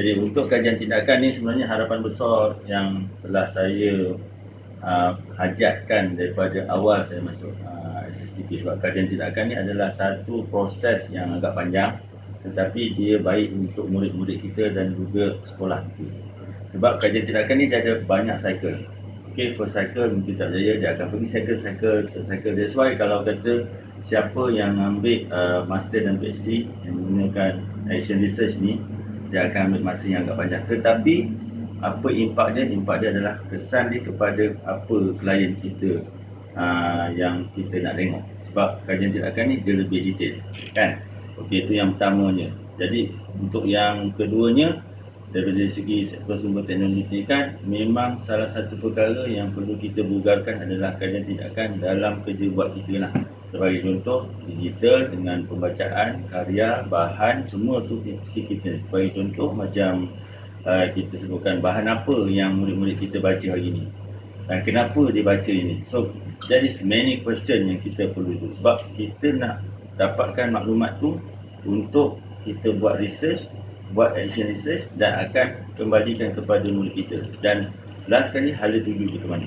Jadi untuk kajian tindakan ni sebenarnya harapan besar yang telah saya hajatkan daripada awal saya masuk SSTP, sebab kajian tindakan ni adalah satu proses yang agak panjang, tetapi dia baik untuk murid-murid kita dan juga sekolah kita. Sebab kajian tindakan ni dia ada banyak cycle. Okay, first cycle mungkin tak berjaya, dia akan pergi cycle. That's why kalau kata siapa yang ambil master dan PhD yang menggunakan action research ni, dia akan ambil masa yang agak panjang. Tetapi apa impak dia? Impak dia adalah kesan dia kepada apa klien kita yang kita nak tengok. Sebab kajian tindakan ni dia lebih detail, kan? Okey, itu yang pertamanya. Jadi untuk yang keduanya, dari segi sektor sumber teknologi pendidikan, memang salah satu perkara yang perlu kita bugarkan adalah kajian tindakan dalam kerja buat kita lah. Sebagai contoh, digital dengan pembacaan, karya, bahan, semua tu mesti kita. Sebagai contoh, macam kita sebutkan bahan apa yang murid-murid kita baca hari ini dan kenapa dia baca ini. So, there is many question yang kita perlu tu. Sebab kita nak dapatkan maklumat tu untuk kita buat research, buat action research dan akan kembalikan kepada murid kita. Dan last sekali, hala tuju kita ke mana.